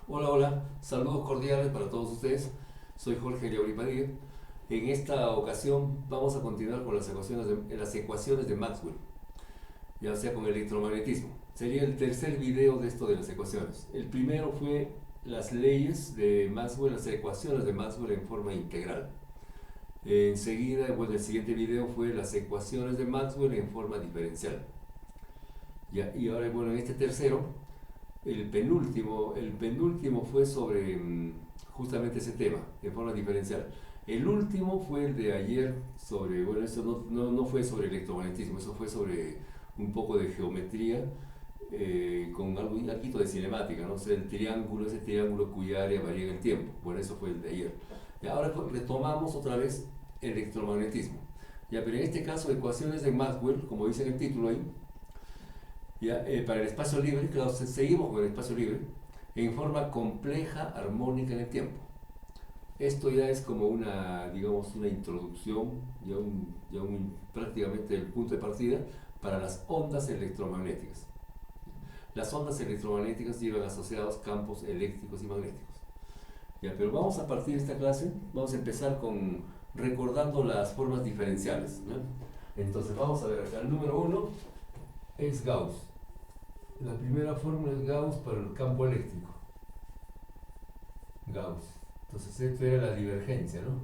Hola, hola, saludos cordiales para todos ustedes. Soy Jorge Llauri Padilla. En esta ocasión vamos a continuar con las ecuaciones de Maxwell, ya sea con electromagnetismo. Sería el tercer video de esto de las ecuaciones. El primero fue las leyes de Maxwell, las ecuaciones de Maxwell en forma integral. Enseguida, bueno, el siguiente video fue las ecuaciones de Maxwell en forma diferencial. Ya, y ahora, bueno, en este tercero el penúltimo fue sobre justamente ese tema, en forma diferencial. El último fue el de ayer sobre, bueno, eso no fue sobre electromagnetismo, eso fue sobre un poco de geometría con algo, un poquito de cinemática, ¿no? O sea, ese triángulo cuya área varía en el tiempo. Bueno, eso fue el de ayer. Y ahora retomamos otra vez electromagnetismo. Ya, pero en este caso, ecuaciones de Maxwell, como dice en el título ahí, ya, para el espacio libre, claro, seguimos con el espacio libre, en forma compleja, armónica en el tiempo. Esto ya es como una, digamos, una introducción, prácticamente el punto de partida para las ondas electromagnéticas. Las ondas electromagnéticas llevan asociados campos eléctricos y magnéticos. Ya, pero vamos a partir de esta clase, vamos a empezar con recordando las formas diferenciales, ¿no? Entonces vamos a ver acá, el número uno es Gauss. La primera fórmula es Gauss para el campo eléctrico. Gauss. Entonces esto era la divergencia, ¿no?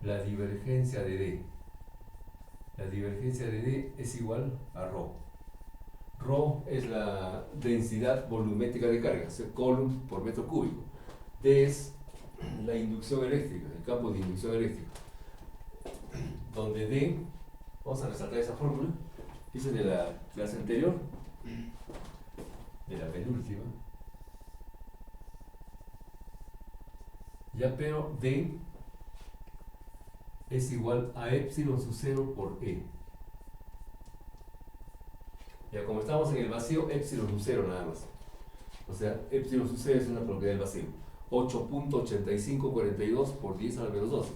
La divergencia de D. La divergencia de D es igual a ρ. Rho es la densidad volumétrica de carga, o sea, Coulomb por metro cúbico. D es la inducción eléctrica, el campo de inducción eléctrica. Donde D, vamos a resaltar esa fórmula, esa es de la clase anterior, de la penúltima. Ya, pero D es igual a epsilon sub 0 por E. Ya, como estamos en el vacío, epsilon sub 0 nada más. O sea, epsilon sub 0 es una propiedad del vacío. 8.8542 por 10 a la menos 12.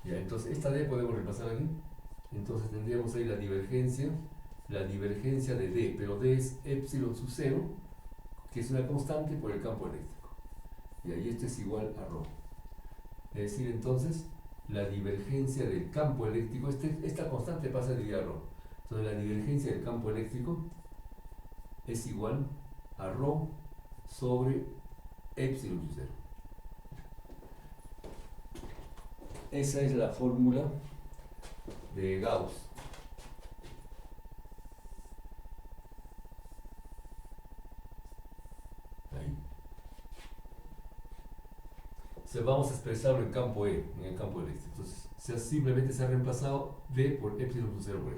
Ya, entonces esta D podemos repasar aquí. Entonces tendríamos ahí la divergencia de D, pero D es epsilon sub 0, que es una constante por el campo eléctrico. Y ahí esto es igual a ρ. Es decir, entonces, la divergencia del campo eléctrico, esta constante pasa a dividir a ρ. Entonces la divergencia del campo eléctrico es igual a ρ sobre epsilon sub 0. Esa es la fórmula de Gauss. Ahí. Vamos a expresarlo en campo E, en el campo eléctrico. Entonces, simplemente se ha reemplazado D por epsilon sub 0 por E.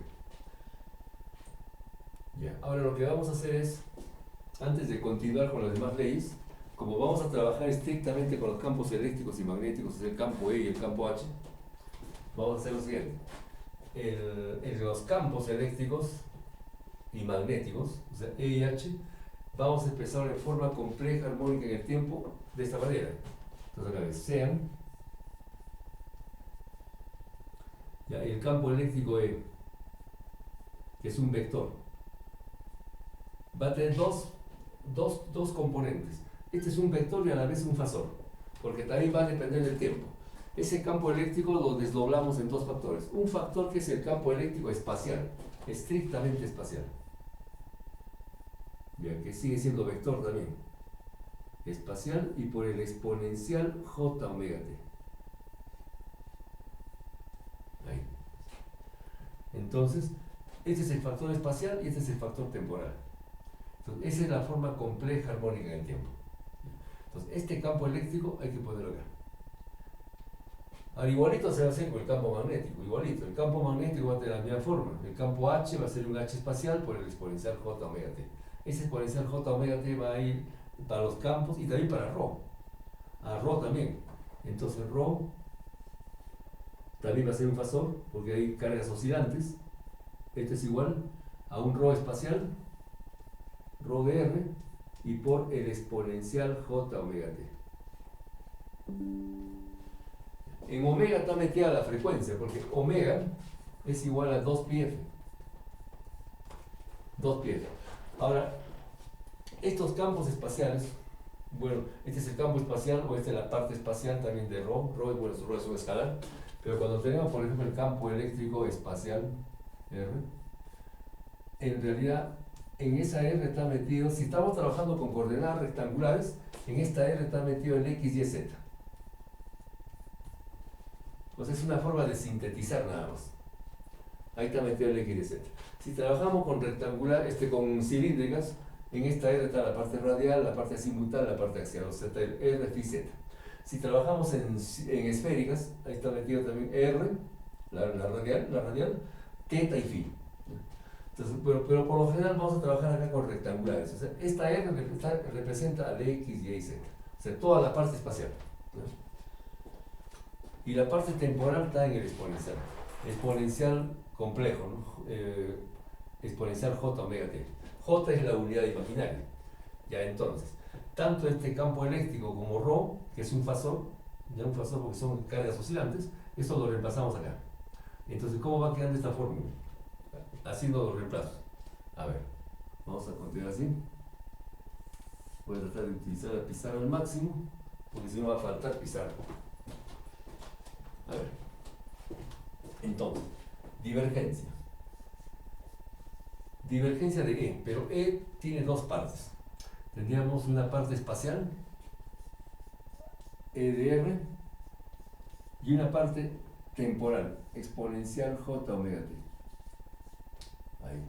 Ya. Ahora lo que vamos a hacer es, antes de continuar con las demás leyes, como vamos a trabajar estrictamente con los campos eléctricos y magnéticos, es el campo E y el campo H, vamos a hacer lo siguiente. En los campos eléctricos y magnéticos, o sea, E y H, vamos a expresar en forma compleja, armónica en el tiempo, de esta manera. Entonces, acá sean, ya, el campo eléctrico E, que es un vector, va a tener dos componentes. Este es un vector y a la vez un fasor, porque también va a depender del tiempo. Ese campo eléctrico lo desdoblamos en dos factores. Un factor que es el campo eléctrico espacial, estrictamente espacial, ya que sigue siendo vector también, espacial, y por el exponencial j omega t. Ahí. Entonces, este es el factor espacial y este es el factor temporal. Entonces, esa es la forma compleja armónica en el tiempo. Entonces, este campo eléctrico hay que ponerlo acá. Ahora, igualito se va a hacer con el campo magnético, igualito. El campo magnético va a tener la misma forma. El campo H va a ser un H espacial por el exponencial j omega t. Ese exponencial j omega t va a ir para los campos y también para ρ. A ρ también. Entonces, ρ también va a ser un fasor porque hay cargas oscilantes. Esto es igual a un ρ espacial, ρ de r, y por el exponencial j omega t. En omega está metida la frecuencia, porque omega es igual a 2πf. 2πf. Ahora, estos campos espaciales Bueno, este es el campo espacial o esta es la parte espacial también de ρ. Bueno, ρ es un escalar. Pero cuando tenemos, por ejemplo, el campo eléctrico espacial, R, en realidad en esa R está metido, si estamos trabajando con coordenadas rectangulares, en esta R está metido el X, Y, Z. O sea, es una forma de sintetizar nada más. Ahí está metido el X, Y, Z. Si trabajamos con rectangular, con cilíndricas, en esta R está la parte radial, la parte azimutal, la parte axial, o sea, está el R, phi, Z. Si trabajamos en esféricas, ahí está metido también R, la radial, θ y phi. Entonces, pero por lo general vamos a trabajar acá con rectangulares. O sea, esta R representa al X, Y y Z. O sea, toda la parte espacial, ¿no? Y la parte temporal está en el exponencial. Exponencial complejo, ¿no? Exponencial J omega t. J es la unidad imaginaria. Ya entonces, tanto este campo eléctrico como ρ, que es un fasor, ya un fasor porque son cargas oscilantes, esto lo reemplazamos acá. Entonces, ¿cómo va quedando esta fórmula? Haciendo los reemplazos. A ver, vamos a continuar así. Voy a tratar de utilizar la pizarra al máximo, porque si no va a faltar pizarra. A ver, entonces, divergencia. Divergencia de E, pero E tiene dos partes. Tendríamos una parte espacial, E de R, y una parte temporal, exponencial J omega t. Ahí.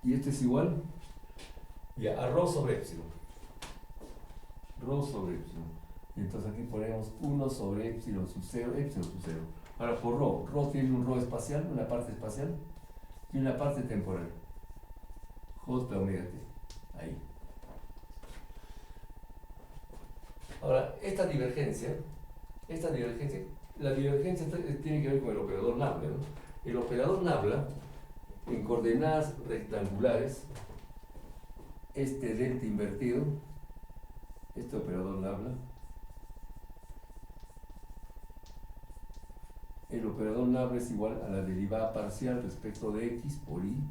Y esto es igual ya a ρ sobre epsilon. Ρ sobre epsilon. Y entonces aquí ponemos 1 sobre epsilon sub 0, epsilon sub 0. Ahora por ρ tiene un ρ espacial, una parte espacial, y una parte temporal. J omega t. Ahí. Ahora, la divergencia tiene que ver con el operador Nabla, ¿no? El operador Nabla, en coordenadas rectangulares, este delta invertido, este operador Nabla, el operador Nabla es igual a la derivada parcial respecto de x por y,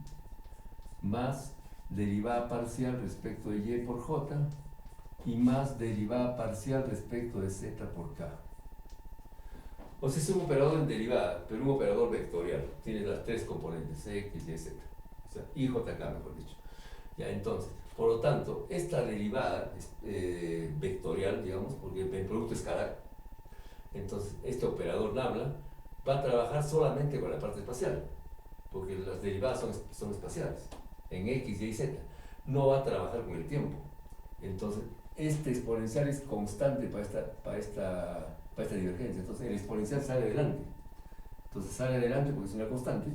más derivada parcial respecto de y por j, y más derivada parcial respecto de z por k. O sea, es un operador en derivada, pero un operador vectorial. Tiene las tres componentes, x, y, z. O sea, y jk, mejor dicho. Ya, entonces, por lo tanto, esta derivada vectorial, digamos, porque el producto escalar, entonces, este operador Nabla va a trabajar solamente con la parte espacial, porque las derivadas son espaciales, en x, y, z. No va a trabajar con el tiempo. Entonces, este exponencial es constante para esta divergencia. Entonces, el exponencial sale adelante. Entonces, sale adelante porque es una constante.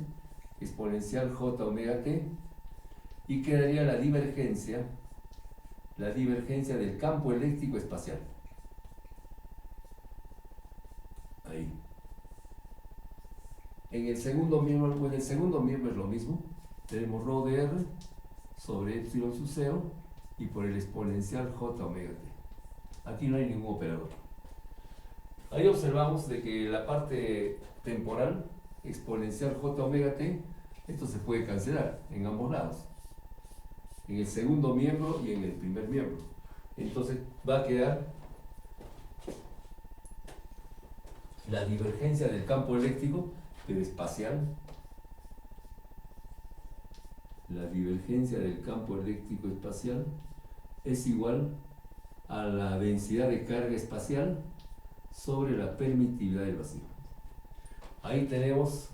Exponencial j omega t. Y quedaría la divergencia del campo eléctrico espacial. Ahí. En el segundo miembro es lo mismo. Tenemos ρ de r sobre epsilon sub 0 y por el exponencial j omega t. Aquí no hay ningún operador. Ahí observamos de que la parte temporal, exponencial j omega t, esto se puede cancelar en ambos lados, en el segundo miembro y en el primer miembro. Entonces va a quedar la divergencia del campo eléctrico, pero espacial. La divergencia del campo eléctrico espacial es igual a la densidad de carga espacial sobre la permitividad del vacío. Ahí tenemos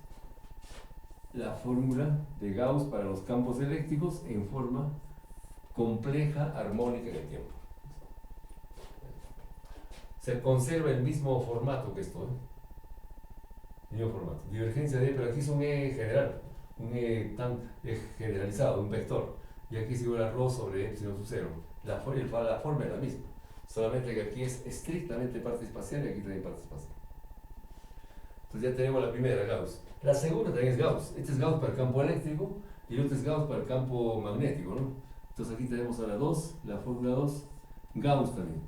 la fórmula de Gauss para los campos eléctricos en forma compleja, armónica en el tiempo. Se conserva el mismo formato que esto, el mismo formato. Divergencia de, pero aquí es un E general, un E generalizado, un vector. Y aquí es igual a ρ sobre epsilon sub 0. La forma es la misma. Solamente que aquí es estrictamente parte espacial y aquí también parte espacial. Entonces ya tenemos la primera, Gauss. La segunda también es Gauss. Este es Gauss para el campo eléctrico y el otro es Gauss para el campo magnético, ¿no? Entonces aquí tenemos a la fórmula 2, Gauss también.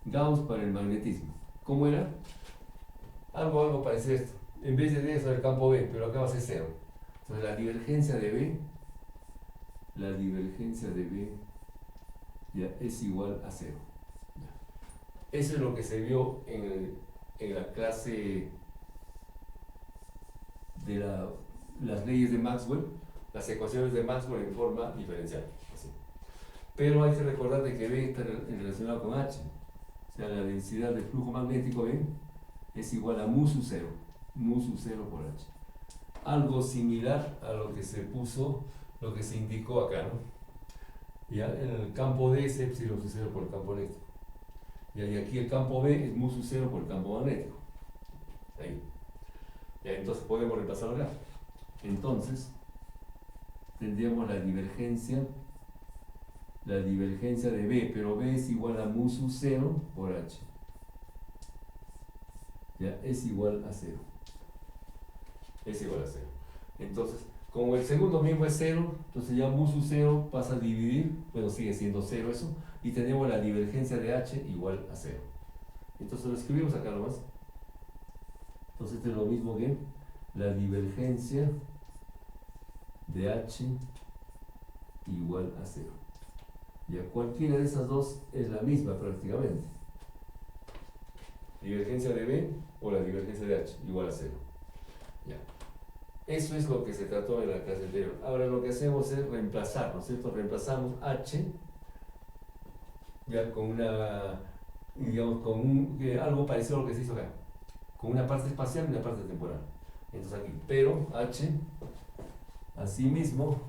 Gauss para el magnetismo. ¿Cómo era? Algo parecido a esto. En vez de D sobre el campo B, pero acá va a ser 0. Entonces la divergencia de B la divergencia de B ya es igual a 0. Eso es lo que se vio en la clase de las leyes de Maxwell, las ecuaciones de Maxwell en forma diferencial. Así. Pero hay que recordar de que B está relacionado con H. O sea, la densidad del flujo magnético B es igual a mu sub 0 por H. Algo similar a lo que se puso, lo que se indicó acá, ¿no? Ya en el campo D es epsilon sub 0 por el campo eléctrico. Y aquí el campo B es mu sub 0 por el campo magnético. Ahí. Ya, entonces podemos repasar acá. Entonces, tendríamos la divergencia de B, pero B es igual a mu sub 0 por H. Ya, es igual a 0. Es igual a 0. Entonces, como el segundo miembro es 0, entonces ya mu sub 0 pasa a dividir, bueno, sigue siendo 0 eso, y tenemos la divergencia de H igual a 0. Entonces lo escribimos acá nomás. Entonces esto es lo mismo que la divergencia de H igual a 0. Ya cualquiera de esas dos es la misma prácticamente. Divergencia de B o la divergencia de H igual a 0. Ya. Eso es lo que se trató en la clase anterior. Ahora lo que hacemos es reemplazar, ¿no es cierto? Reemplazamos H ya con una, digamos, con algo parecido a lo que se hizo acá, con una parte espacial y una parte temporal. Entonces aquí, pero H, asimismo,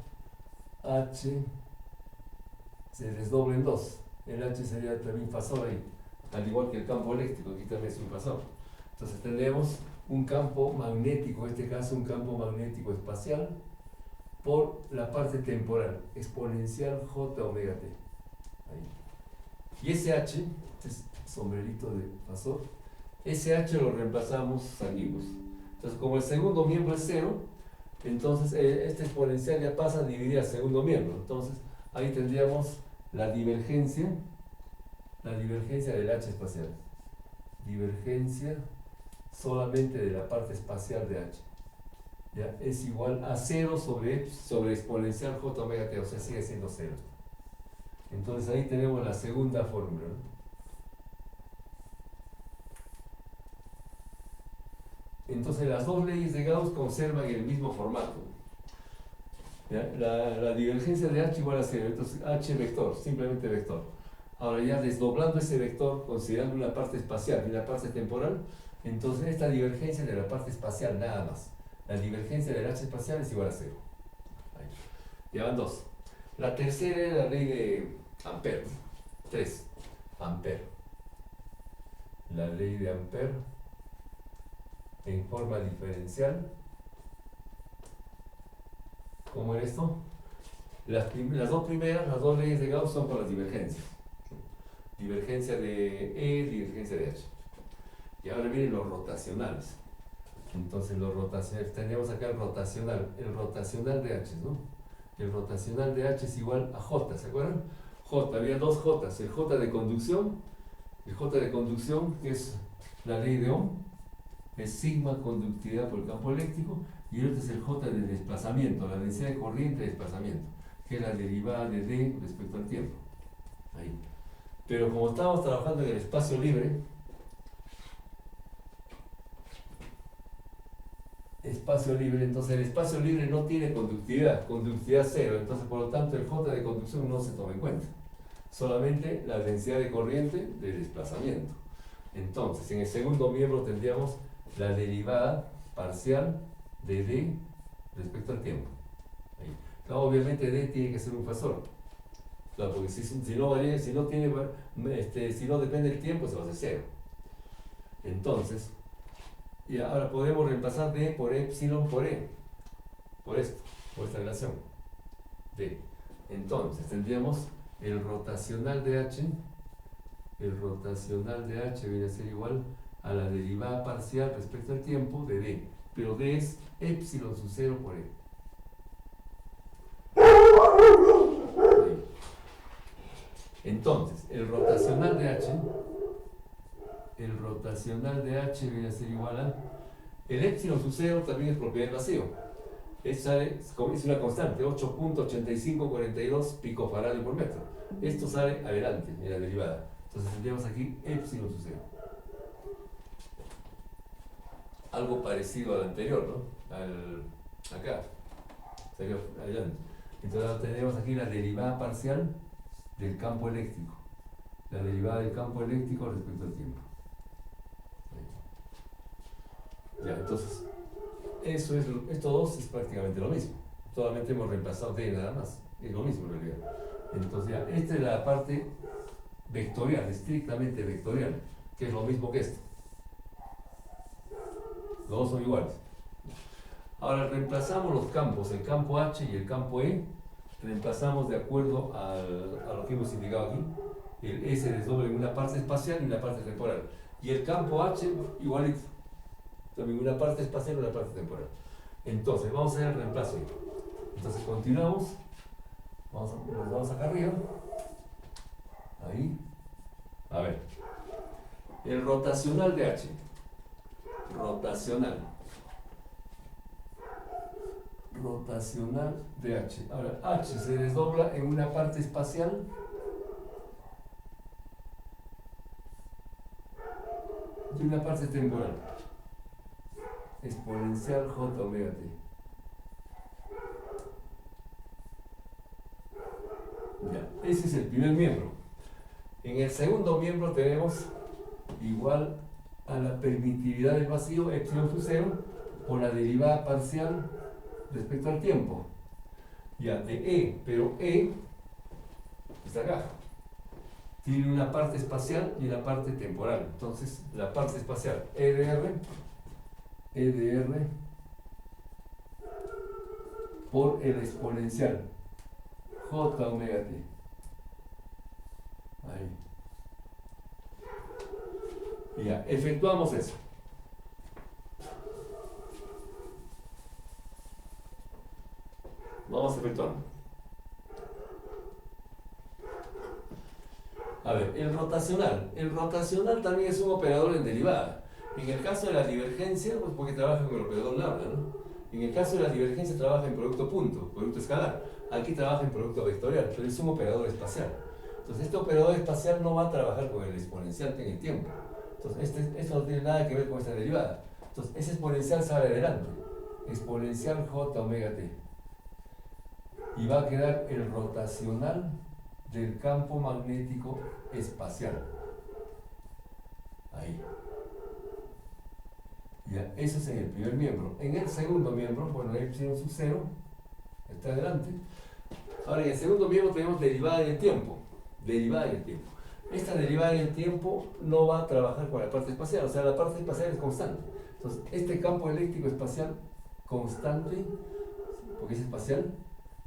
H se desdobla en dos. El H sería también fasor ahí, al igual que el campo eléctrico, aquí también es un fasor. Entonces tendremos un campo magnético, en este caso un campo magnético espacial, por la parte temporal, exponencial J omega T. Ahí. Y ese H, este es sombrerito de fasor, ese H lo reemplazamos aquí, pues. Entonces, como el segundo miembro es 0, entonces este exponencial ya pasa a dividir al segundo miembro. Entonces, ahí tendríamos la divergencia del H espacial. Divergencia solamente de la parte espacial de H. ¿Ya? Es igual a 0 sobre exponencial J omega T, o sea, sigue siendo 0. Entonces ahí tenemos la segunda fórmula, ¿no? Entonces las dos leyes de Gauss conservan el mismo formato. ¿Ya? La divergencia de H igual a 0, entonces H vector, simplemente vector. Ahora ya desdoblando ese vector, considerando una parte espacial y una parte temporal, entonces esta divergencia de la parte espacial nada más. La divergencia del H espacial es igual a 0. Ahí. Ya van dos. La tercera es la ley de Ampère. 3. Ampère. La ley de Ampère en forma diferencial. ¿Cómo es esto? Las dos primeras, las dos leyes de Gauss son por las divergencias. Divergencia de E, divergencia de H. Y ahora vienen los rotacionales. Entonces los rotacionales, tenemos acá el rotacional de H, ¿no? El rotacional de H es igual a J, ¿se acuerdan? J, había dos J, el J de conducción, que es la ley de Ohm, es sigma conductividad por el campo eléctrico, y el otro es el J de desplazamiento, la densidad de corriente de desplazamiento, que es la derivada de D respecto al tiempo. Ahí. Pero como estamos trabajando en el espacio libre, entonces el espacio libre no tiene conductividad 0, entonces por lo tanto el J de conducción no se toma en cuenta, solamente la densidad de corriente de desplazamiento. Entonces en el segundo miembro tendríamos la derivada parcial de D respecto al tiempo. Ahí. Claro, obviamente D tiene que ser un fasor, claro, porque si no depende del tiempo se va a hacer 0. Entonces, y ahora podemos reemplazar D por epsilon por E, por esto, por esta relación D. Entonces tendríamos el rotacional de H viene a ser igual a la derivada parcial respecto al tiempo de D, pero D es epsilon sub 0 por E. Ahí. Entonces, el rotacional de H viene a ser igual a, el epsilon sub 0 también es propiedad del vacío, es una constante, 8.8542 picofaradios por metro. Esto sale adelante en la derivada. Entonces tendríamos aquí epsilon sub 0. Algo parecido al anterior, ¿no? Acá. Salió adelante. Entonces ahora tenemos aquí la derivada parcial del campo eléctrico. La derivada del campo eléctrico respecto al tiempo. Ya, entonces, esto dos es prácticamente lo mismo. Solamente hemos reemplazado t nada más. Es lo mismo en realidad. Entonces ya, esta es la parte vectorial, estrictamente vectorial, que es lo mismo que esto. Los dos son iguales. Ahora reemplazamos los campos, el campo H y el campo E, reemplazamos de acuerdo a lo que hemos indicado aquí. El S desdoble en una parte espacial y una parte temporal. Y el campo H igualito. También una parte espacial y una parte temporal. Entonces, vamos a hacer el reemplazo ahí. Entonces, continuamos. Nos vamos acá arriba. Ahí. A ver. El rotacional de H. Rotacional de H. Ahora, H se desdobla en una parte espacial y una parte temporal. Exponencial J omega t. Ya, ese es el primer miembro. En el segundo miembro tenemos igual a la permitividad del vacío, epsilon sub 0, por la derivada parcial respecto al tiempo. Ya, de E, pero E está acá. Tiene una parte espacial y una parte temporal. Entonces, la parte espacial, E de R por el exponencial J omega t. Ahí. Y ya, efectuamos eso. Vamos a efectuarlo. A ver, el rotacional. El rotacional también es un operador en derivada. En el caso de la divergencia, pues porque trabaja con el operador lambda, ¿no? En el caso de la divergencia trabaja en producto punto, producto escalar. Aquí trabaja en producto vectorial, pero es un operador espacial. Entonces este operador espacial no va a trabajar con el exponencial en el tiempo. Entonces esto no tiene nada que ver con esta derivada. Entonces ese exponencial sale adelante. Exponencial J omega t. Y va a quedar el rotacional del campo magnético espacial. Ahí. Ya, eso es en el primer miembro. En el segundo miembro, bueno, epsilon sub 0 está adelante. Ahora en el segundo miembro tenemos derivada en el tiempo. Derivada en el tiempo. Esta derivada en el tiempo no va a trabajar con la parte espacial, o sea, la parte espacial es constante. Entonces, este campo eléctrico espacial constante, porque es espacial,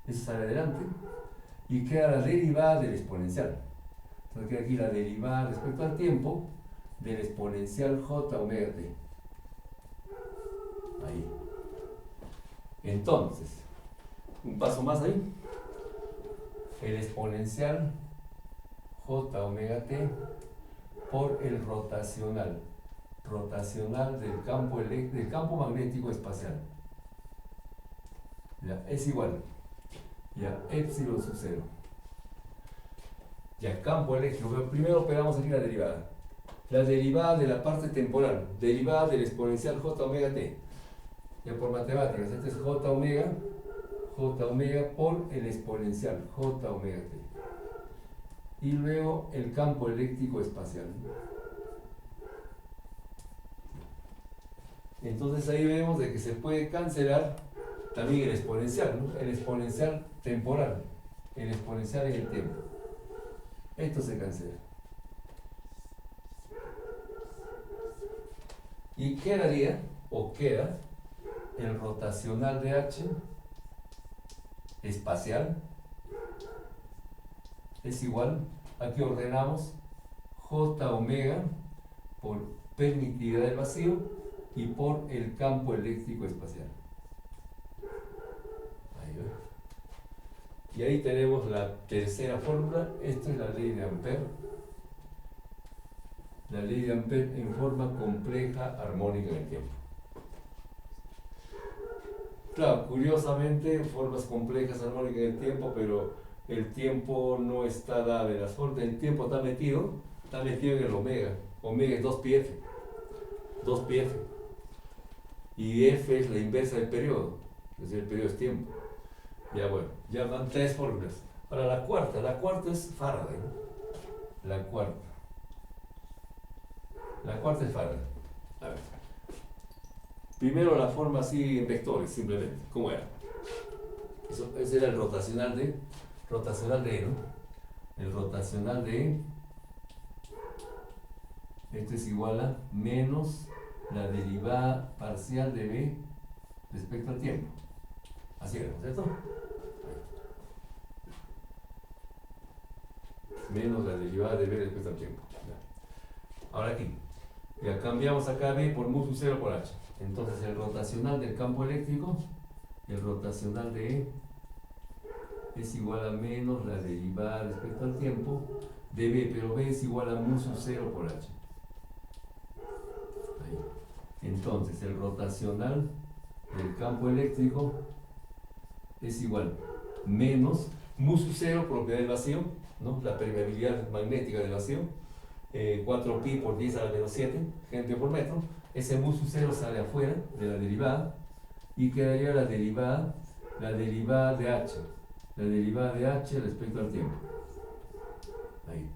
eso sale adelante, y queda la derivada del exponencial. Entonces queda aquí la derivada respecto al tiempo del exponencial J omega t. Ahí. Entonces, un paso más ahí. El exponencial J omega t por el rotacional del campo magnético espacial. Ya, es igual. Ya, epsilon sub 0. Ya, campo eléctrico. Pero primero operamos aquí la derivada. La derivada de la parte temporal. Derivada del exponencial J omega t. Ya por matemáticas, este es J omega por el exponencial J omega t. Y luego el campo eléctrico espacial. Entonces ahí vemos de que se puede cancelar también el exponencial, ¿no? El exponencial temporal, el exponencial en el tiempo. Esto se cancela. Y quedaría, o queda, el rotacional de H espacial es igual, aquí ordenamos J omega por permitividad del vacío y por el campo eléctrico espacial. Ahí va. Y ahí tenemos la tercera fórmula. Esto es la ley de Ampère. La ley de Ampère en forma compleja armónica en el tiempo. Claro, curiosamente, formas complejas armónicas en el tiempo, pero el tiempo no está dado en las formas, el tiempo está metido en el omega. Omega es 2πf, 2πf. Y f es la inversa del periodo, es decir, el periodo es tiempo. Ya bueno, ya van tres fórmulas. Ahora la cuarta es Faraday, ¿no? La cuarta es Faraday. A ver. Primero la forma así en vectores, simplemente. ¿Cómo era? Ese era el rotacional de E, ¿no? El rotacional de E, esto es igual a menos la derivada parcial de B respecto al tiempo. Así era, ¿no es cierto? Menos la derivada de B respecto al tiempo. Ya. Ahora aquí, ya cambiamos acá B por mu sub 0 por H. Entonces el rotacional del campo eléctrico, el rotacional de E, es igual a menos la derivada respecto al tiempo de B, pero B es igual a mu sub 0 por H. Ahí. Entonces el rotacional del campo eléctrico es igual menos mu sub 0, propiedad del vacío, ¿no? La permeabilidad magnética del vacío, 4pi por 10 a la menos 7 gente por metro. Ese mu sub 0 sale afuera de la derivada y quedaría la derivada de H. La derivada de H respecto al tiempo. Ahí.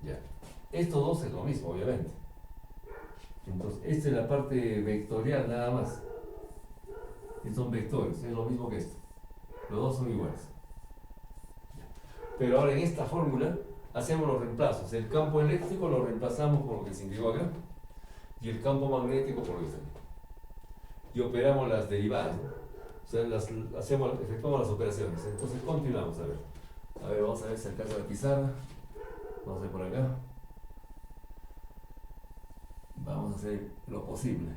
Ya. Estos dos es lo mismo, obviamente. Entonces, esta es la parte vectorial nada más. Estos son vectores, es lo mismo que esto. Los dos son iguales. Pero ahora en esta fórmula hacemos los reemplazos. El campo eléctrico lo reemplazamos por lo que se indicó acá y el campo magnético por lo que está aquí. Y operamos las derivadas, ¿no? O sea, efectuamos las operaciones. Entonces continuamos, a ver. Vamos a ver si alcanza la pizarra. Vamos a ver por acá. Vamos a hacer lo posible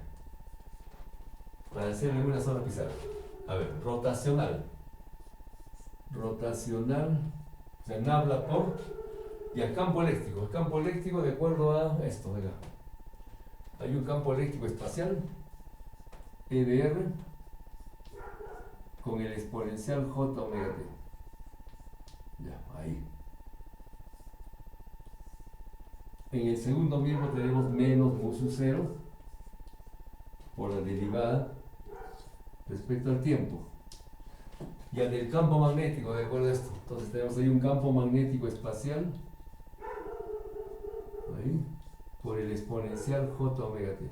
para hacerle una sola pizarra. A ver, rotacional, o sea, nabla por, y el campo eléctrico de acuerdo a esto, venga. Hay un campo eléctrico espacial, E de R, con el exponencial J omega t. Ya, ahí. En el segundo miembro tenemos menos mu sub 0 por la derivada respecto al tiempo. Y al del campo magnético, de acuerdo a esto. Entonces tenemos ahí un campo magnético espacial, ahí, por el exponencial J omega t.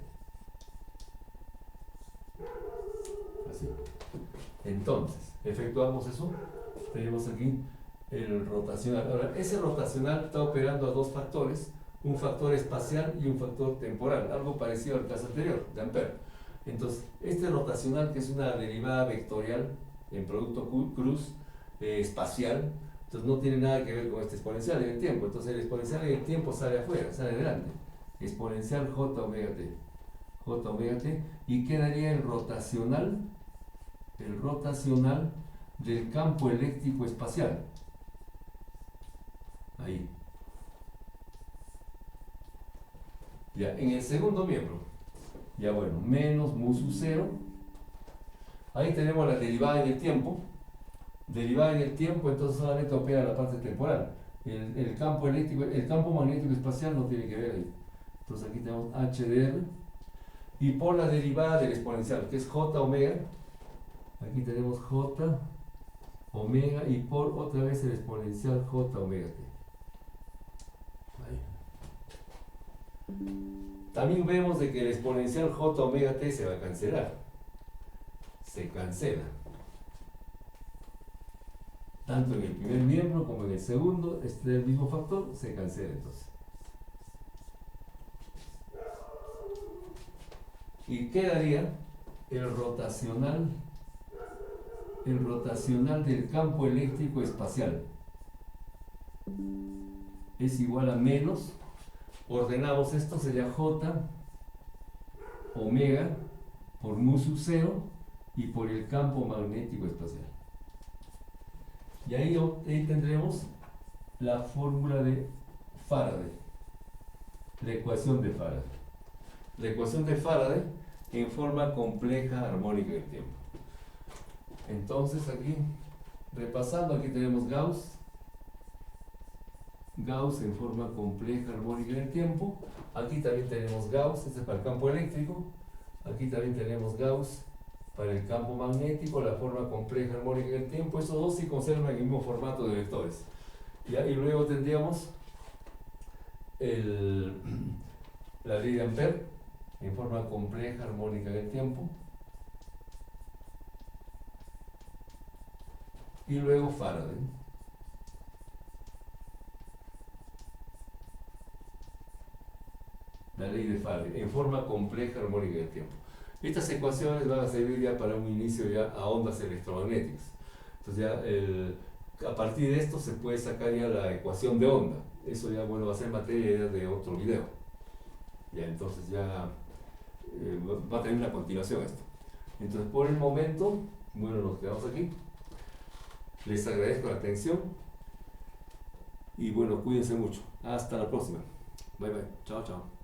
Así. Entonces, efectuamos eso. Tenemos aquí el rotacional. Ahora, ese rotacional está operando a dos factores, un factor espacial y un factor temporal, algo parecido al caso anterior, de Ampère. Entonces, este rotacional, que es una derivada vectorial en producto cruz espacial, entonces no tiene nada que ver con este exponencial en el tiempo. Entonces el exponencial en el tiempo sale afuera, sale adelante. Exponencial J omega t, y quedaría el rotacional del campo eléctrico espacial. Ahí. Ya, en el segundo miembro, ya bueno, menos mu sub 0. Ahí tenemos la derivada en el tiempo. Derivada en el tiempo, entonces solamente opera la parte temporal. El campo magnético espacial no tiene que ver ahí. Entonces aquí tenemos H de R. Y por la derivada del exponencial, que es J omega, aquí tenemos J omega y por otra vez el exponencial J omega t. Ahí. También vemos de que el exponencial J omega t se va a cancelar. Se cancela. Tanto en el primer miembro como en el segundo, este es el mismo factor, se cancela entonces. Y quedaría el rotacional del campo eléctrico espacial. Es igual a menos, ordenamos esto, sería J omega por mu sub 0 y por el campo magnético espacial. Y ahí tendremos la fórmula de Faraday, la ecuación de Faraday. La ecuación de Faraday en forma compleja armónica en el tiempo. Entonces aquí, repasando, aquí tenemos Gauss en forma compleja armónica en el tiempo. Aquí también tenemos Gauss, este es para el campo eléctrico. Aquí también tenemos Gauss para el campo magnético, la forma compleja armónica en el tiempo. Estos dos sí conservan el mismo formato de vectores. ¿Ya? Y luego tendríamos la ley de Ampère en forma compleja armónica en el tiempo. Y luego Faraday. La ley de Faraday en forma compleja armónica en el tiempo. Estas ecuaciones van a servir ya para un inicio ya a ondas electromagnéticas. Entonces ya a partir de esto se puede sacar ya la ecuación de onda. Eso ya bueno va a ser materia ya de otro video. Ya entonces ya va a tener una continuación esto. Entonces por el momento, bueno, nos quedamos aquí. Les agradezco la atención y bueno, cuídense mucho. Hasta la próxima. Bye bye. Chao, chao.